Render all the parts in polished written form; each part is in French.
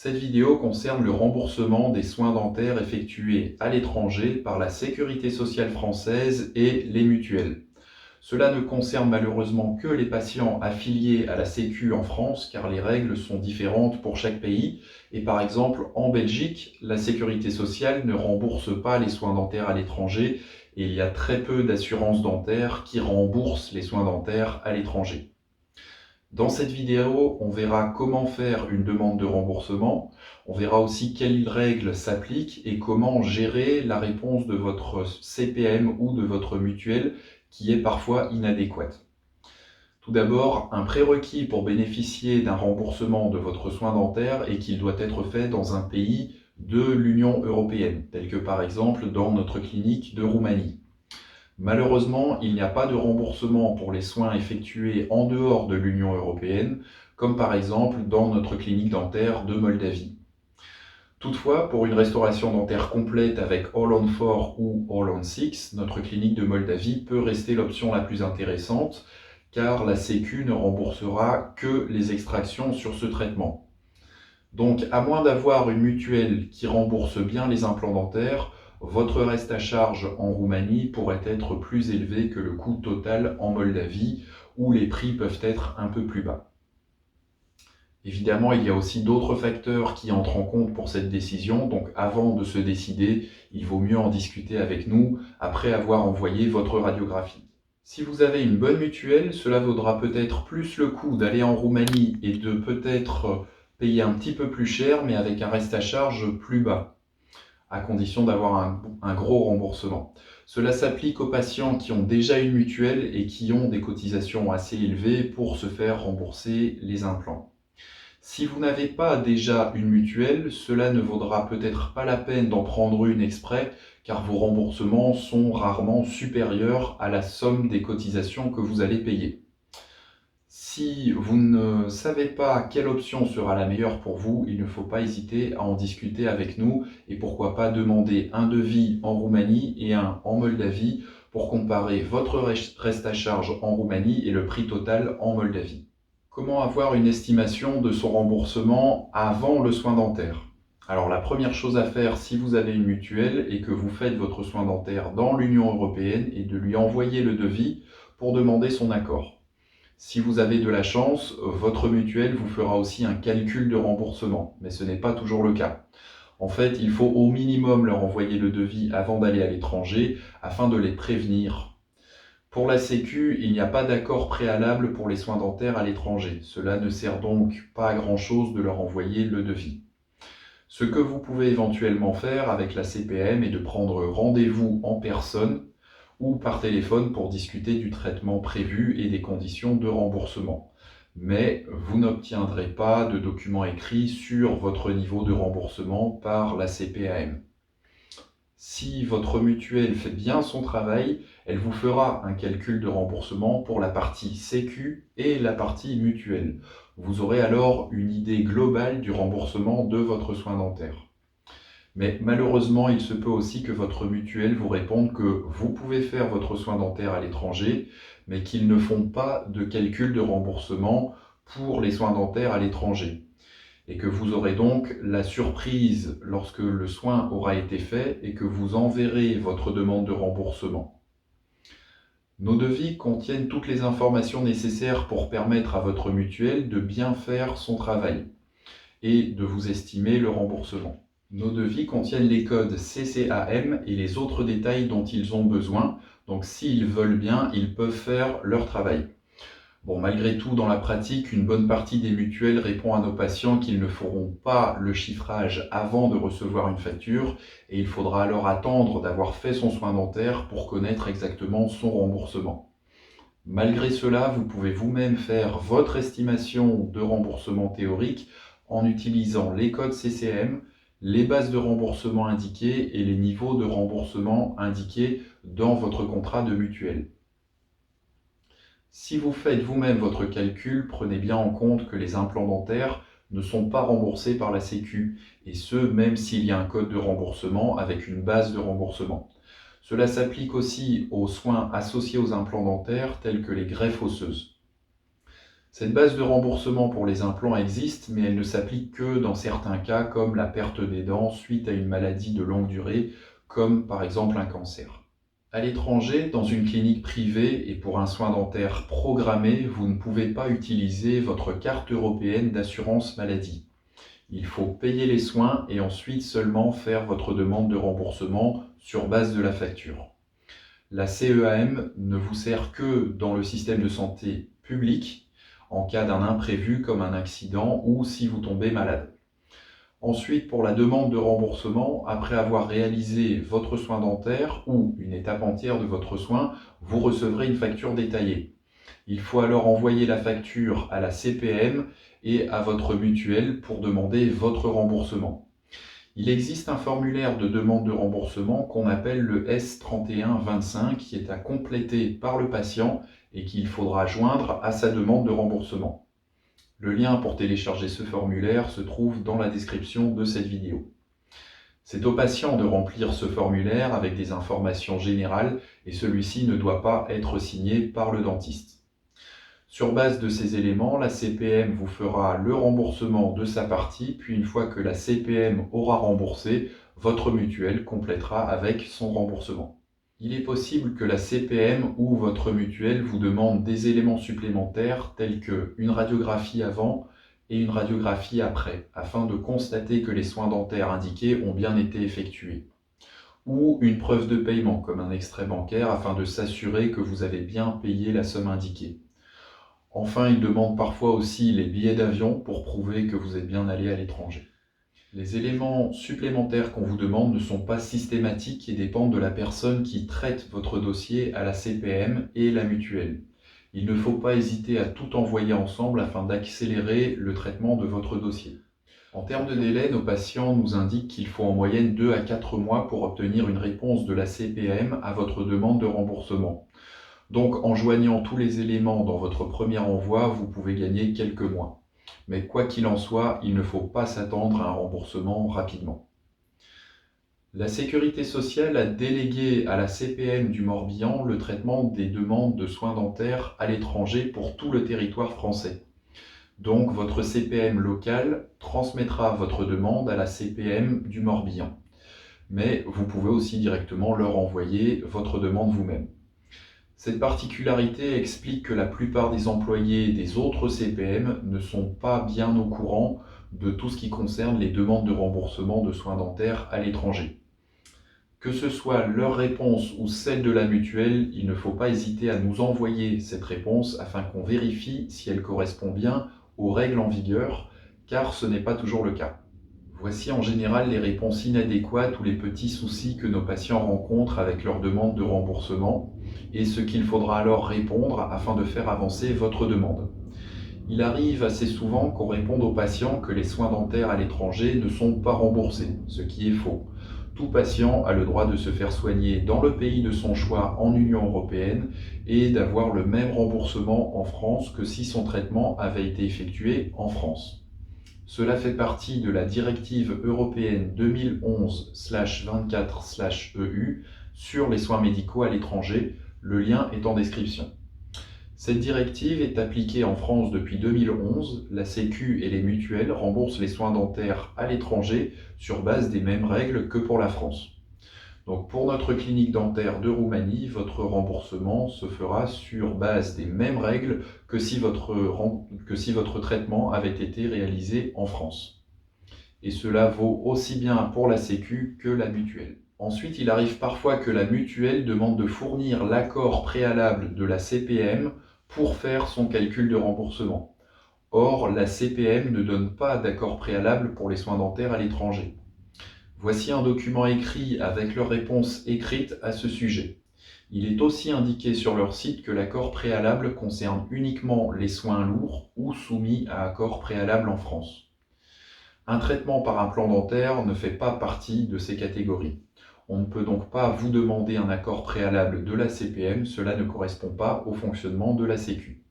Cette vidéo concerne le remboursement des soins dentaires effectués à l'étranger par la Sécurité sociale française et les mutuelles. Cela ne concerne malheureusement que les patients affiliés à la Sécu en France, car les règles sont différentes pour chaque pays. Et par exemple, en Belgique, la Sécurité sociale ne rembourse pas les soins dentaires à l'étranger et il y a très peu d'assurances dentaires qui remboursent les soins dentaires à l'étranger. Dans cette vidéo, on verra comment faire une demande de remboursement, on verra aussi quelles règles s'appliquent et comment gérer la réponse de votre CPM ou de votre mutuelle qui est parfois inadéquate. Tout d'abord, un prérequis pour bénéficier d'un remboursement de votre soin dentaire est qu'il doit être fait dans un pays de l'Union européenne, tel que par exemple dans notre clinique de Roumanie. Malheureusement, il n'y a pas de remboursement pour les soins effectués en dehors de l'Union européenne, comme par exemple dans notre clinique dentaire de Moldavie. Toutefois, pour une restauration dentaire complète avec All on 4 ou All on 6, notre clinique de Moldavie peut rester l'option la plus intéressante, car la Sécu ne remboursera que les extractions sur ce traitement. Donc, à moins d'avoir une mutuelle qui rembourse bien les implants dentaires, votre reste à charge en Roumanie pourrait être plus élevé que le coût total en Moldavie, où les prix peuvent être un peu plus bas. Évidemment, il y a aussi d'autres facteurs qui entrent en compte pour cette décision, donc avant de se décider, il vaut mieux en discuter avec nous après avoir envoyé votre radiographie. Si vous avez une bonne mutuelle, cela vaudra peut-être plus le coup d'aller en Roumanie et de peut-être payer un petit peu plus cher, mais avec un reste à charge plus bas, à condition d'avoir un gros remboursement. Cela s'applique aux patients qui ont déjà une mutuelle et qui ont des cotisations assez élevées pour se faire rembourser les implants. Si vous n'avez pas déjà une mutuelle, cela ne vaudra peut-être pas la peine d'en prendre une exprès, car vos remboursements sont rarement supérieurs à la somme des cotisations que vous allez payer. Si vous ne savez pas quelle option sera la meilleure pour vous, il ne faut pas hésiter à en discuter avec nous et pourquoi pas demander un devis en Roumanie et un en Moldavie pour comparer votre reste à charge en Roumanie et le prix total en Moldavie. Comment avoir une estimation de son remboursement avant le soin dentaire? Alors la première chose à faire si vous avez une mutuelle et que vous faites votre soin dentaire dans l'Union européenne est de lui envoyer le devis pour demander son accord. Si vous avez de la chance, votre mutuelle vous fera aussi un calcul de remboursement, mais ce n'est pas toujours le cas. En fait, il faut au minimum leur envoyer le devis avant d'aller à l'étranger afin de les prévenir. Pour la Sécu, il n'y a pas d'accord préalable pour les soins dentaires à l'étranger. Cela ne sert donc pas à grand-chose de leur envoyer le devis. Ce que vous pouvez éventuellement faire avec la CPM est de prendre rendez-vous en personne ou par téléphone pour discuter du traitement prévu et des conditions de remboursement. Mais vous n'obtiendrez pas de documents écrits sur votre niveau de remboursement par la CPAM. Si votre mutuelle fait bien son travail, elle vous fera un calcul de remboursement pour la partie Sécu et la partie mutuelle. Vous aurez alors une idée globale du remboursement de votre soin dentaire. Mais malheureusement, il se peut aussi que votre mutuelle vous réponde que vous pouvez faire votre soin dentaire à l'étranger, mais qu'ils ne font pas de calcul de remboursement pour les soins dentaires à l'étranger. Et que vous aurez donc la surprise lorsque le soin aura été fait et que vous enverrez votre demande de remboursement. Nos devis contiennent toutes les informations nécessaires pour permettre à votre mutuelle de bien faire son travail et de vous estimer le remboursement. Nos devis contiennent les codes CCAM et les autres détails dont ils ont besoin, donc s'ils veulent bien, ils peuvent faire leur travail. Bon, malgré tout, dans la pratique, une bonne partie des mutuelles répond à nos patients qu'ils ne feront pas le chiffrage avant de recevoir une facture et il faudra alors attendre d'avoir fait son soin dentaire pour connaître exactement son remboursement. Malgré cela, vous pouvez vous-même faire votre estimation de remboursement théorique en utilisant les codes CCM, les bases de remboursement indiquées et les niveaux de remboursement indiqués dans votre contrat de mutuelle. Si vous faites vous-même votre calcul, prenez bien en compte que les implants dentaires ne sont pas remboursés par la Sécu, et ce, même s'il y a un code de remboursement avec une base de remboursement. Cela s'applique aussi aux soins associés aux implants dentaires tels que les greffes osseuses. Cette base de remboursement pour les implants existe, mais elle ne s'applique que dans certains cas comme la perte des dents suite à une maladie de longue durée, comme par exemple un cancer. À l'étranger, dans une clinique privée et pour un soin dentaire programmé, vous ne pouvez pas utiliser votre carte européenne d'assurance maladie. Il faut payer les soins et ensuite seulement faire votre demande de remboursement sur base de la facture. La CEAM ne vous sert que dans le système de santé public en cas d'un imprévu comme un accident ou si vous tombez malade. Ensuite, pour la demande de remboursement, après avoir réalisé votre soin dentaire ou une étape entière de votre soin, vous recevrez une facture détaillée. Il faut alors envoyer la facture à la CPM et à votre mutuelle pour demander votre remboursement. Il existe un formulaire de demande de remboursement qu'on appelle le S3125 qui est à compléter par le patient et qu'il faudra joindre à sa demande de remboursement. Le lien pour télécharger ce formulaire se trouve dans la description de cette vidéo. C'est au patient de remplir ce formulaire avec des informations générales et celui-ci ne doit pas être signé par le dentiste. Sur base de ces éléments, la CPM vous fera le remboursement de sa partie, puis une fois que la CPM aura remboursé, votre mutuelle complétera avec son remboursement. Il est possible que la CPM ou votre mutuelle vous demande des éléments supplémentaires tels qu'une radiographie avant et une radiographie après, afin de constater que les soins dentaires indiqués ont bien été effectués. Ou une preuve de paiement, comme un extrait bancaire, afin de s'assurer que vous avez bien payé la somme indiquée. Enfin, ils demandent parfois aussi les billets d'avion pour prouver que vous êtes bien allé à l'étranger. Les éléments supplémentaires qu'on vous demande ne sont pas systématiques et dépendent de la personne qui traite votre dossier à la CPM et la mutuelle. Il ne faut pas hésiter à tout envoyer ensemble afin d'accélérer le traitement de votre dossier. En termes de délai, nos patients nous indiquent qu'il faut en moyenne 2 à 4 mois pour obtenir une réponse de la CPM à votre demande de remboursement. Donc en joignant tous les éléments dans votre premier envoi, vous pouvez gagner quelques mois. Mais quoi qu'il en soit, il ne faut pas s'attendre à un remboursement rapidement. La Sécurité sociale a délégué à la CPM du Morbihan le traitement des demandes de soins dentaires à l'étranger pour tout le territoire français. Donc votre CPM locale transmettra votre demande à la CPM du Morbihan. Mais vous pouvez aussi directement leur envoyer votre demande vous-même. Cette particularité explique que la plupart des employés des autres CPM ne sont pas bien au courant de tout ce qui concerne les demandes de remboursement de soins dentaires à l'étranger. Que ce soit leur réponse ou celle de la mutuelle, il ne faut pas hésiter à nous envoyer cette réponse afin qu'on vérifie si elle correspond bien aux règles en vigueur, car ce n'est pas toujours le cas. Voici en général les réponses inadéquates ou les petits soucis que nos patients rencontrent avec leur demande de remboursement et ce qu'il faudra alors répondre afin de faire avancer votre demande. Il arrive assez souvent qu'on réponde aux patients que les soins dentaires à l'étranger ne sont pas remboursés, ce qui est faux. Tout patient a le droit de se faire soigner dans le pays de son choix en Union européenne et d'avoir le même remboursement en France que si son traitement avait été effectué en France. Cela fait partie de la directive européenne 2011/24/EU sur les soins médicaux à l'étranger. Le lien est en description. Cette directive est appliquée en France depuis 2011. La Sécu et les mutuelles remboursent les soins dentaires à l'étranger sur base des mêmes règles que pour la France. Donc pour notre clinique dentaire de Roumanie, votre remboursement se fera sur base des mêmes règles que si votre traitement avait été réalisé en France. Et cela vaut aussi bien pour la Sécu que la mutuelle. Ensuite, il arrive parfois que la mutuelle demande de fournir l'accord préalable de la CPM pour faire son calcul de remboursement. Or, la CPM ne donne pas d'accord préalable pour les soins dentaires à l'étranger. Voici un document écrit avec leur réponse écrite à ce sujet. Il est aussi indiqué sur leur site que l'accord préalable concerne uniquement les soins lourds ou soumis à accord préalable en France. Un traitement par implant dentaire ne fait pas partie de ces catégories. On ne peut donc pas vous demander un accord préalable de la CPM, cela ne correspond pas au fonctionnement de la Sécu.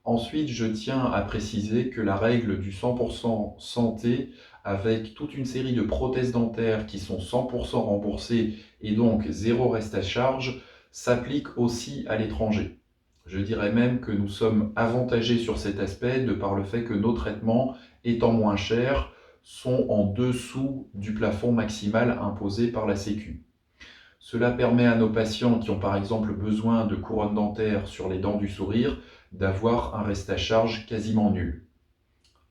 Ensuite, je tiens à préciser que la règle du 100% santé, avec toute une série de prothèses dentaires qui sont 100% remboursées et donc zéro reste à charge, s'applique aussi à l'étranger. Je dirais même que nous sommes avantagés sur cet aspect de par le fait que nos traitements, étant moins chers, sont en dessous du plafond maximal imposé par la Sécu. Cela permet à nos patients qui ont par exemple besoin de couronnes dentaires sur les dents du sourire d'avoir un reste à charge quasiment nul.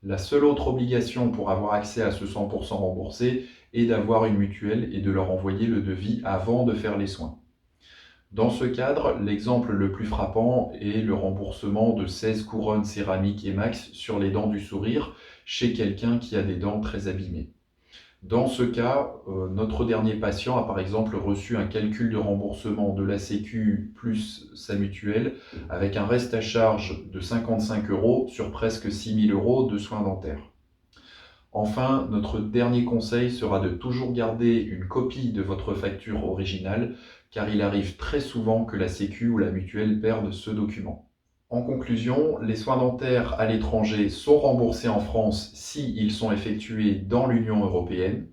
La seule autre obligation pour avoir accès à ce 100% remboursé est d'avoir une mutuelle et de leur envoyer le devis avant de faire les soins. Dans ce cadre, l'exemple le plus frappant est le remboursement de 16 couronnes céramiques Emax sur les dents du sourire chez quelqu'un qui a des dents très abîmées. Dans ce cas, notre dernier patient a par exemple reçu un calcul de remboursement de la Sécu plus sa mutuelle avec un reste à charge de 55 € sur presque 6 000 € de soins dentaires. Enfin, notre dernier conseil sera de toujours garder une copie de votre facture originale, car il arrive très souvent que la Sécu ou la mutuelle perde ce document. En conclusion, les soins dentaires à l'étranger sont remboursés en France si ils sont effectués dans l'Union européenne.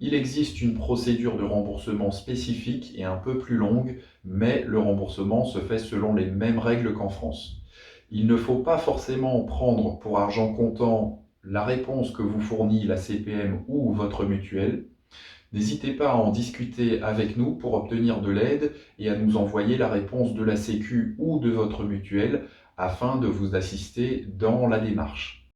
Il existe une procédure de remboursement spécifique et un peu plus longue, mais le remboursement se fait selon les mêmes règles qu'en France. Il ne faut pas forcément prendre pour argent comptant la réponse que vous fournit la CPM ou votre mutuelle. N'hésitez pas à en discuter avec nous pour obtenir de l'aide et à nous envoyer la réponse de la Sécu ou de votre mutuelle afin de vous assister dans la démarche.